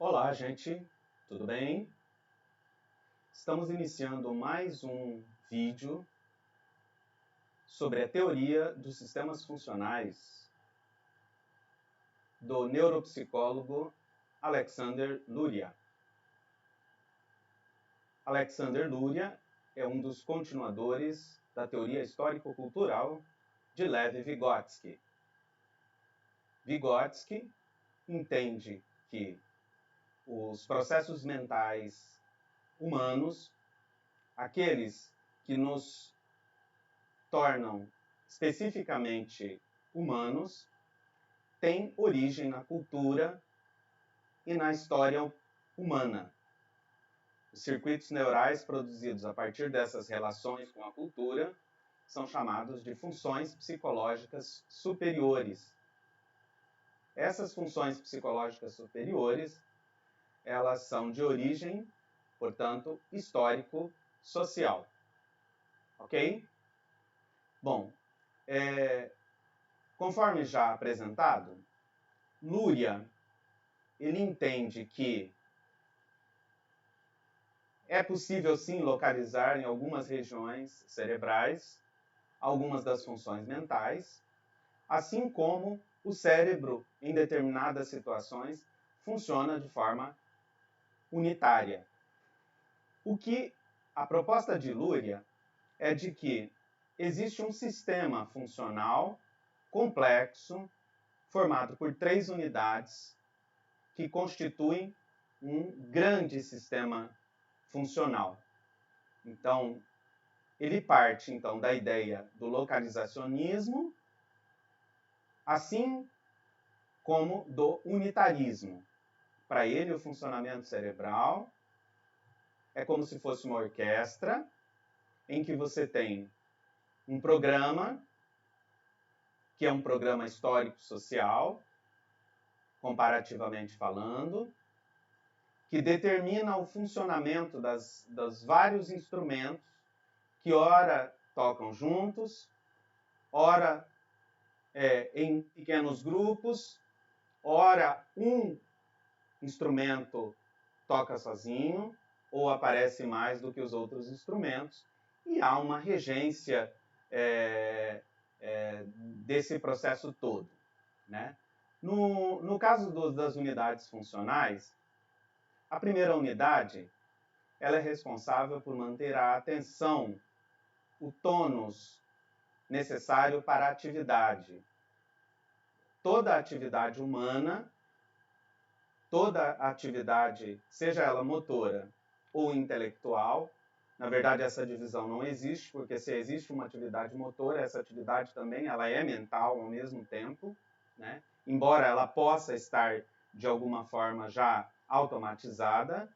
Olá, gente, tudo bem? Estamos iniciando mais um vídeo sobre a teoria dos sistemas funcionais do neuropsicólogo Alexander Luria. Alexander Luria é um dos continuadores da teoria histórico-cultural de Lev Vygotsky. Vygotsky entende que os processos mentais humanos, aqueles que nos tornam especificamente humanos, têm origem na cultura e na história humana. Os circuitos neurais produzidos a partir dessas relações com a cultura são chamados de funções psicológicas superiores. Essas funções psicológicas superiores, elas são de origem, portanto, histórico-social. Ok? Bom, conforme já apresentado, Luria, ele entende que é possível sim localizar em algumas regiões cerebrais algumas das funções mentais, assim como o cérebro, em determinadas situações, funciona de forma unitária. O que a proposta de Luria é de que existe um sistema funcional complexo, formado por 3 unidades, que constituem um grande sistema funcional. Então, ele parte então da ideia do localizacionismo, assim como do unitarismo. Para ele, o funcionamento cerebral é como se fosse uma orquestra em que você tem um programa, que é um programa histórico-social, comparativamente falando, que determina o funcionamento dos vários instrumentos que ora tocam juntos, ora em pequenos grupos, ora um instrumento toca sozinho ou aparece mais do que os outros instrumentos, e há uma regência desse processo todo, né? No caso das unidades funcionais, a primeira unidade ela é responsável por manter a atenção, o tônus necessário para a atividade. Toda atividade humana, toda atividade, seja ela motora ou intelectual, na verdade essa divisão não existe, porque se existe uma atividade motora, essa atividade também ela é mental ao mesmo tempo, né? Embora ela possa estar de alguma forma já automatizada.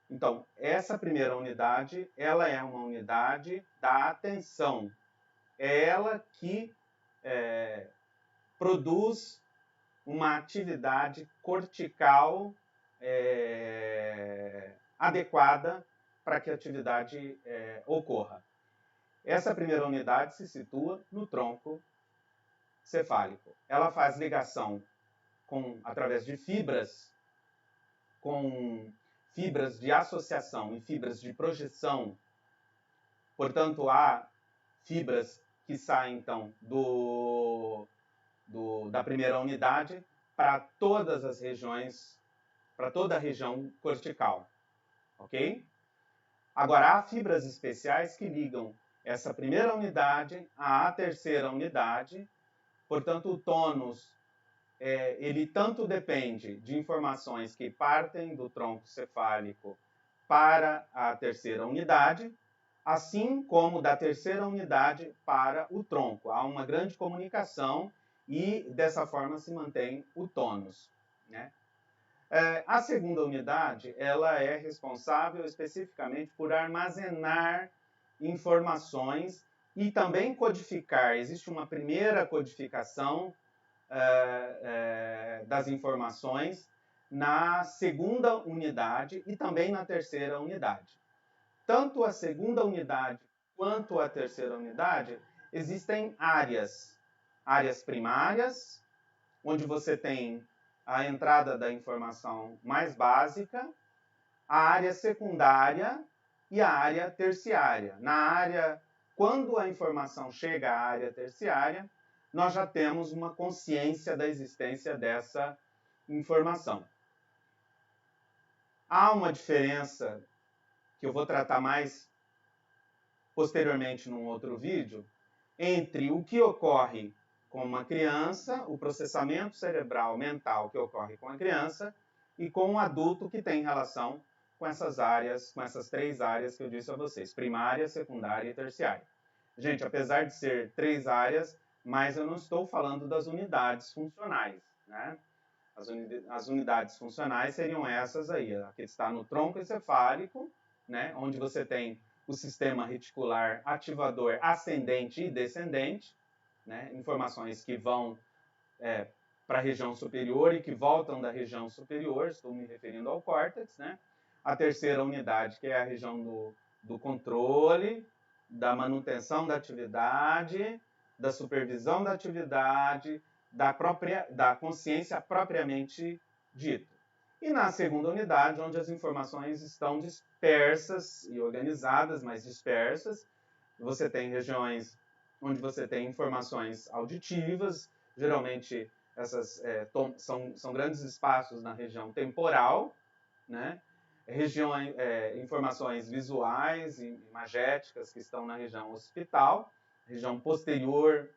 Então, essa primeira unidade, ela é uma unidade da atenção. É ela que produz uma atividade cortical adequada para que a atividade ocorra. Essa primeira unidade se situa no tronco cefálico. Ela faz ligação através de fibras, com fibras de associação e fibras de projeção. Portanto, há fibras que saem, então, da primeira unidade para todas as regiões, para toda a região cortical. Ok? Agora, há fibras especiais que ligam essa primeira unidade à terceira unidade. Portanto, o tônus ele tanto depende de informações que partem do tronco cefálico para a terceira unidade, assim como da terceira unidade para o tronco. Há uma grande comunicação e dessa forma se mantém o tônus, né? A segunda unidade ela é responsável especificamente por armazenar informações e também codificar. Existe uma primeira codificação das informações na segunda unidade e também na terceira unidade. Tanto a segunda unidade quanto a terceira unidade existem áreas primárias, onde você tem a entrada da informação mais básica, a área secundária e a área terciária. Quando a informação chega à área terciária, nós já temos uma consciência da existência dessa informação. Há uma diferença que eu vou tratar mais posteriormente num outro vídeo, entre o que ocorre com uma criança, o processamento cerebral mental que ocorre com a criança, e com um adulto que tem relação com essas áreas, com essas três áreas que eu disse a vocês, primária, secundária e terciária. Gente, apesar de ser três áreas, mas eu não estou falando das unidades funcionais, né? As unidades funcionais seriam essas aí, a que está no tronco encefálico, né? Onde você tem o sistema reticular ativador ascendente e descendente, né? Informações que vão para a região superior e que voltam da região superior, estou me referindo ao córtex, né? A terceira unidade, que é a região do controle, da manutenção da atividade, da supervisão da atividade, da consciência propriamente dita. E na segunda unidade, onde as informações estão dispersas e organizadas, mas dispersas, você tem regiões onde você tem informações auditivas, geralmente essas são grandes espaços na região temporal, né? Informações visuais e imagéticas que estão na região occipital, região posterior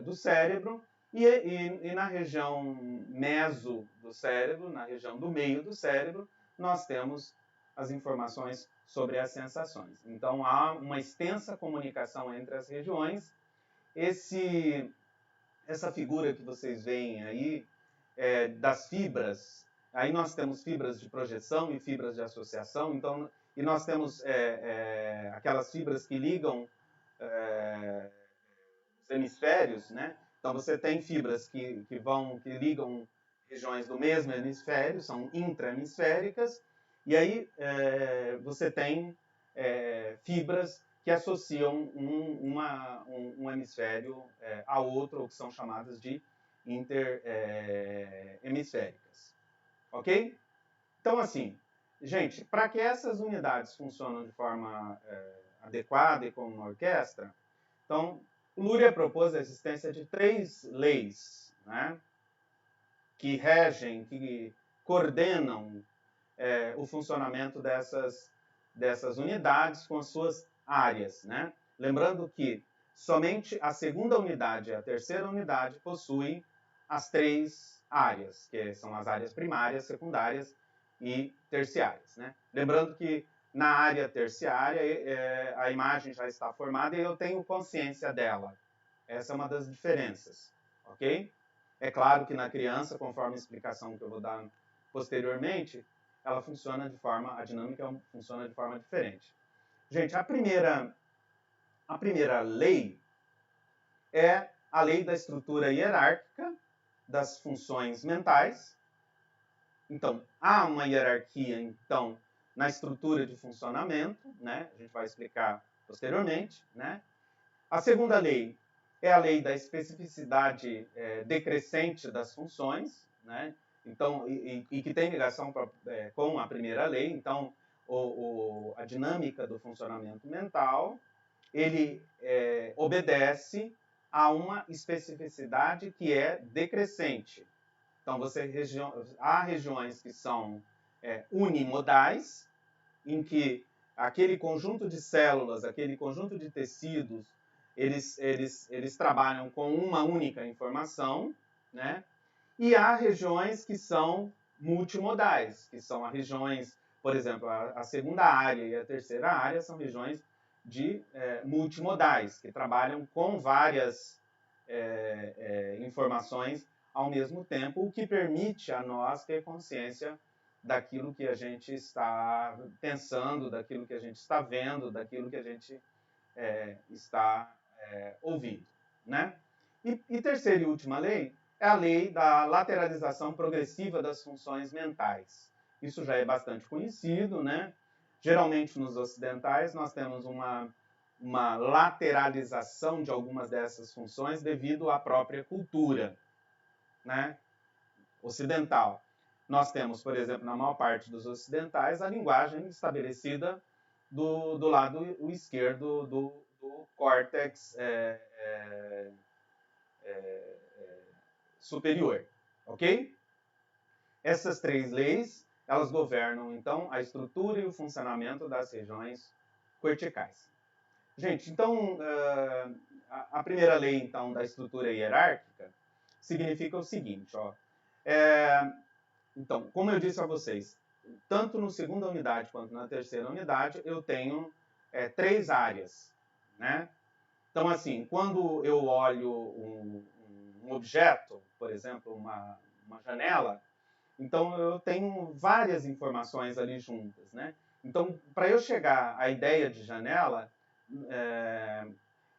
do cérebro, e na região meso do cérebro, na região do meio do cérebro, nós temos as informações sobre as sensações. Então, há uma extensa comunicação entre as regiões. Essa figura que vocês veem aí, das fibras, aí nós temos fibras de projeção e fibras de associação, então, e nós temos aquelas fibras que ligam os hemisférios, né? Então você tem fibras que ligam regiões do mesmo hemisfério, são intrahemisféricas, e aí você tem fibras que associam um hemisfério ao outro, ou que são chamadas de interhemisféricas. Ok? Então, assim, gente, para que essas unidades funcionem de forma adequada e como uma orquestra, então, Luria propôs a existência de três leis, né, que regem, que coordenam o funcionamento dessas unidades com as suas áreas, né? Lembrando que somente a segunda unidade e a terceira unidade possuem as três áreas, que são as áreas primárias, secundárias e terciárias, né? Lembrando que na área terciária a imagem já está formada e eu tenho consciência dela. Essa é uma das diferenças, ok? É claro que na criança, conforme a explicação que eu vou dar posteriormente, a dinâmica funciona de forma diferente. Gente, a primeira lei é a lei da estrutura hierárquica das funções mentais. Então, há uma hierarquia, então, na estrutura de funcionamento, né? A gente vai explicar posteriormente, né? A segunda lei é a lei da especificidade decrescente das funções, né? Então, e que tem ligação com a primeira lei. Então, a dinâmica do funcionamento mental, ele obedece a uma especificidade que é decrescente. Então, há regiões que são unimodais, em que aquele conjunto de células, aquele conjunto de tecidos, eles trabalham com uma única informação, né? E há regiões que são multimodais, que são as regiões, por exemplo, a segunda área e a terceira área são regiões multimodais, que trabalham com várias informações ao mesmo tempo, o que permite a nós ter consciência daquilo que a gente está pensando, daquilo que a gente está vendo, daquilo que a gente está ouvindo, né? E terceira e última lei é a lei da lateralização progressiva das funções mentais. Isso já é bastante conhecido, né? Geralmente nos ocidentais nós temos uma lateralização de algumas dessas funções devido à própria cultura, né? ocidental. Nós temos, por exemplo, na maior parte dos ocidentais, a linguagem estabelecida do lado esquerdo do córtex superior, ok? Essas três leis, elas governam, então, a estrutura e o funcionamento das regiões corticais. Gente, então, a primeira lei, então, da estrutura hierárquica significa o seguinte, ó. Então, como eu disse a vocês, tanto na segunda unidade quanto na terceira unidade, eu tenho três áreas, né? Então, assim, quando eu olho um objeto, por exemplo, uma janela, então eu tenho várias informações ali juntas, né? Então, para eu chegar à ideia de janela,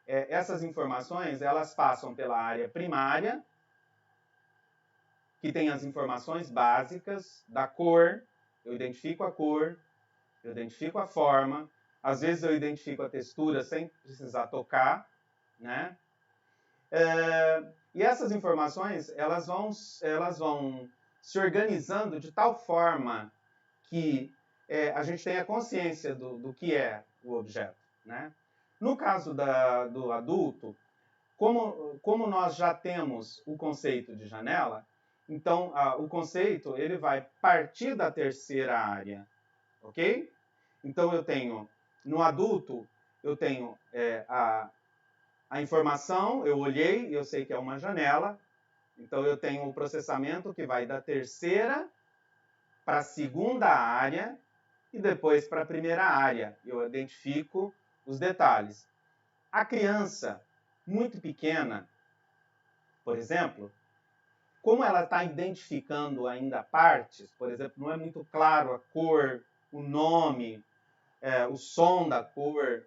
essas informações, elas passam pela área primária, que tem as informações básicas da cor, eu identifico a cor, eu identifico a forma, às vezes eu identifico a textura sem precisar tocar, né? E essas informações, elas vão se organizando de tal forma que a gente tenha consciência do que é o objeto, né? No caso do adulto, como nós já temos o conceito de janela, então o conceito ele vai partir da terceira área, ok? Então eu tenho, no adulto, eu tenho a informação, eu olhei, eu sei que é uma janela, então eu tenho o processamento que vai da terceira para a segunda área e depois para a primeira área. Eu identifico os detalhes. A criança muito pequena, por exemplo, como ela está identificando ainda partes, por exemplo, não é muito claro a cor, o nome, o som da cor,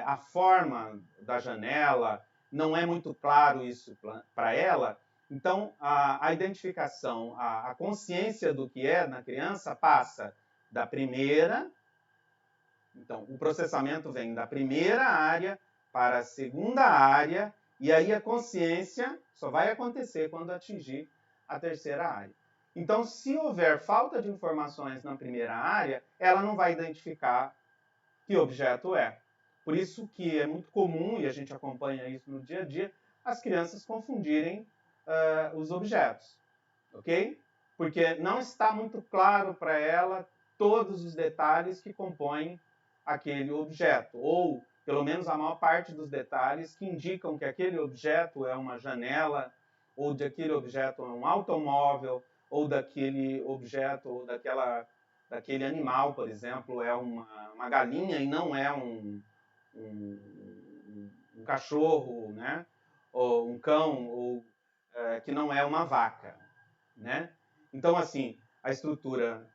a forma da janela, não é muito claro isso para ela. Então, a identificação, a consciência do que é na criança passa da primeira. Então, o processamento vem da primeira área para a segunda área, e aí a consciência só vai acontecer quando atingir a terceira área. Então, se houver falta de informações na primeira área, ela não vai identificar que objeto é. Por isso que é muito comum, e a gente acompanha isso no dia a dia, as crianças confundirem os objetos, ok? Porque não está muito claro para ela todos os detalhes que compõem aquele objeto, ou pelo menos a maior parte dos detalhes que indicam que aquele objeto é uma janela, ou de aquele objeto é um automóvel, ou daquele objeto, ou daquele animal, por exemplo, é uma galinha e não é um cachorro, né? Ou um cão, ou que não é uma vaca, né? Então, assim, a estrutura,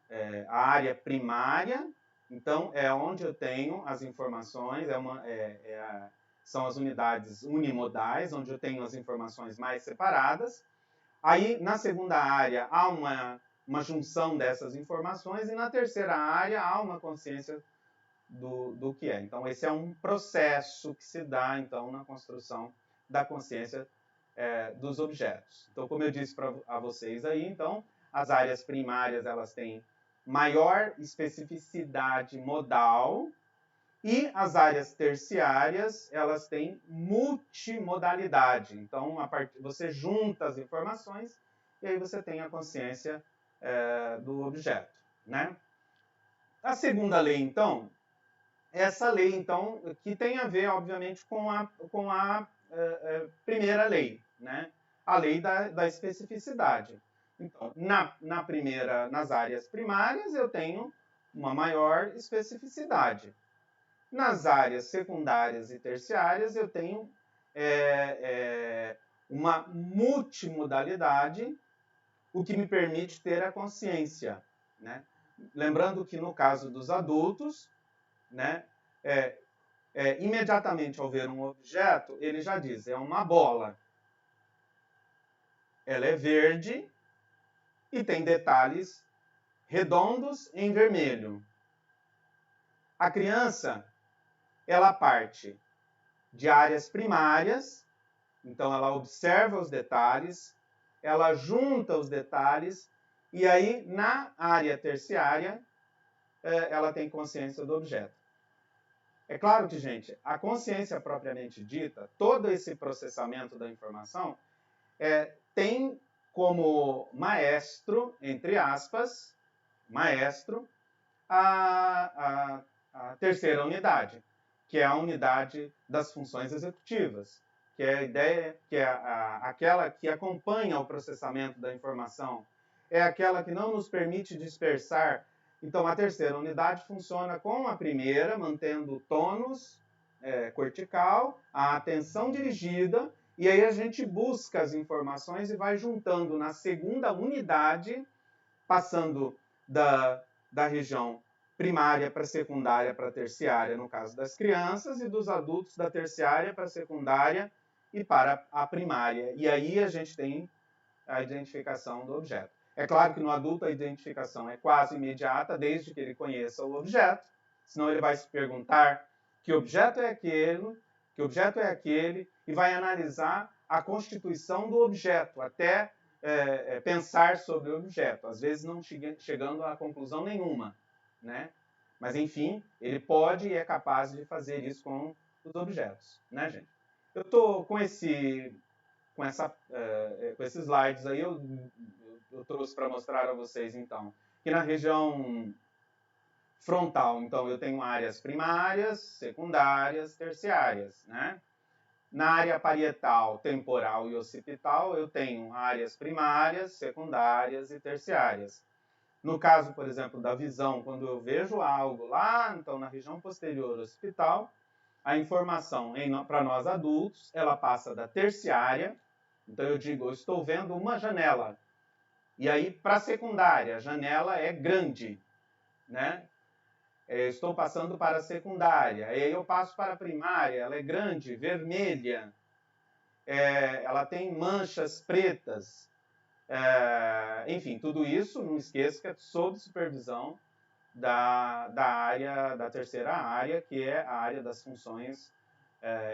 a área primária, então, é onde eu tenho as informações, são as unidades unimodais, onde eu tenho as informações mais separadas. Aí, na segunda área, há uma junção dessas informações, e na terceira área há uma consciência do que é. Então, esse é um processo que se dá, então, na construção da consciência dos objetos. Então, como eu disse a vocês aí, então, as áreas primárias, elas têm maior especificidade modal, e as áreas terciárias, elas têm multimodalidade. Então, você junta as informações e aí você tem a consciência do objeto, né? A segunda lei, então, essa lei, então, que tem a ver, obviamente, com a primeira lei, né? A lei da especificidade. Então, nas áreas primárias, eu tenho uma maior especificidade. Nas áreas secundárias e terciárias, eu tenho uma multimodalidade, o que me permite ter a consciência, né? Lembrando que no caso dos adultos, né, imediatamente ao ver um objeto, ele já diz, é uma bola. Ela é verde e tem detalhes redondos em vermelho. A criança, ela parte de áreas primárias, então ela observa os detalhes, ela junta os detalhes, e aí, na área terciária, ela tem consciência do objeto. É claro que, gente, a consciência propriamente dita, todo esse processamento da informação, tem como maestro, entre aspas, maestro, a terceira unidade, que é a unidade das funções executivas, que é a ideia, que é aquela que acompanha o processamento da informação, é aquela que não nos permite dispersar. Então, a terceira unidade funciona com a primeira, mantendo o tônus cortical, a atenção dirigida, e aí a gente busca as informações e vai juntando na segunda unidade, passando da região primária para secundária para terciária, no caso das crianças, e dos adultos da terciária para secundária e para a primária. E aí a gente tem a identificação do objeto. É claro que no adulto a identificação é quase imediata, desde que ele conheça o objeto, senão ele vai se perguntar que objeto é aquele, e vai analisar a constituição do objeto, até pensar sobre o objeto, às vezes não chegando a conclusão nenhuma, né? Mas, enfim, ele pode e é capaz de fazer isso com os objetos, né, gente? Eu estou com esses slides aí, eu trouxe para mostrar a vocês, então, que na região frontal, então, eu tenho áreas primárias, secundárias, terciárias, né? Na área parietal, temporal e occipital, eu tenho áreas primárias, secundárias e terciárias. No caso, por exemplo, da visão, quando eu vejo algo lá, então, na região posterior occipital, a informação para nós adultos, ela passa da terciária. Então, eu digo, eu estou vendo uma janela. E aí, para a secundária, a janela é grande, né? Estou passando para a secundária. E aí eu passo para a primária, ela é grande, vermelha. Ela tem manchas pretas. Enfim, tudo isso, não esqueça que é sob supervisão da terceira área, que é a área das funções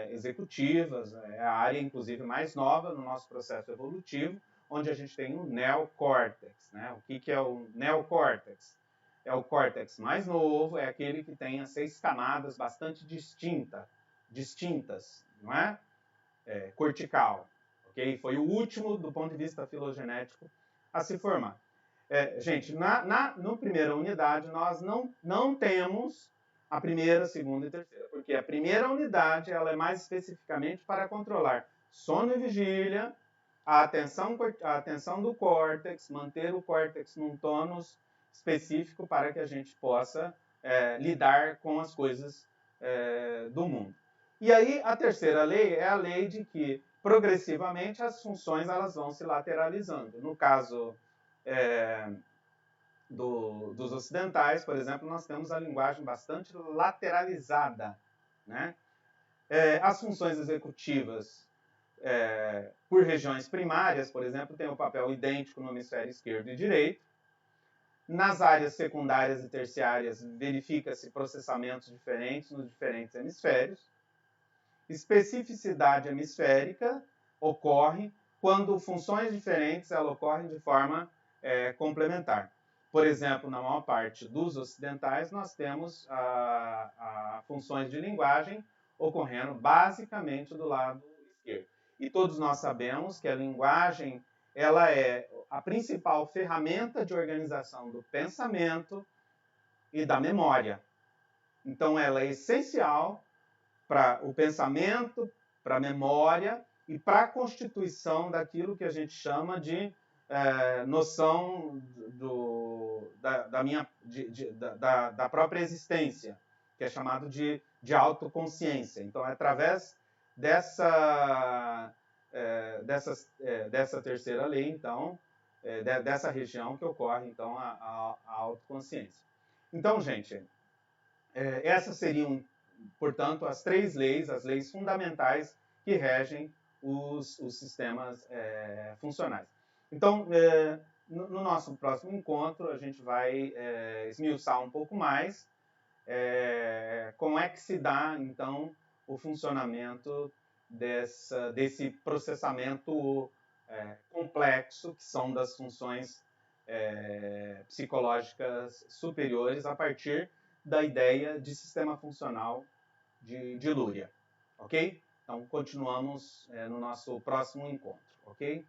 executivas, é a área, inclusive, mais nova no nosso processo evolutivo, onde a gente tem o neocórtex, né? O que é o neocórtex? É o córtex mais novo, é aquele que tem as 6 camadas bastante distintas, não é? Cortical, ok? Foi o último, do ponto de vista filogenético, a se formar. Gente, no primeira unidade, nós não temos a primeira, segunda e terceira, porque a primeira unidade ela é mais especificamente para controlar sono e vigília, a atenção do córtex, manter o córtex num tônus específico para que a gente possa lidar com as coisas do mundo. E aí, a terceira lei é a lei de que, progressivamente, as funções elas vão se lateralizando. No caso dos ocidentais, por exemplo, nós temos a linguagem bastante lateralizada, né? As funções executivas, por regiões primárias, por exemplo, têm um papel idêntico no hemisfério esquerdo e direito. Nas áreas secundárias e terciárias, verifica-se processamentos diferentes nos diferentes hemisférios. Especificidade hemisférica ocorre quando funções diferentes elas ocorrem de forma complementar. Por exemplo, na maior parte dos ocidentais, nós temos funções de linguagem ocorrendo basicamente do lado esquerdo. E todos nós sabemos que a linguagem ela é a principal ferramenta de organização do pensamento e da memória. Então, ela é essencial para o pensamento, para a memória e para a constituição daquilo que a gente chama de noção da própria existência, que é chamado de autoconsciência. Então, é através dessa terceira lei, então, dessa região que ocorre, então, a autoconsciência. Então, gente, essas seriam, portanto, as 3 leis, as leis fundamentais que regem os sistemas funcionais. Então, no nosso próximo encontro, a gente vai esmiuçar um pouco mais como é que se dá, então, o funcionamento desse processamento complexo, que são das funções psicológicas superiores, a partir da ideia de sistema funcional de Luria. Ok? Então, continuamos no nosso próximo encontro. Ok?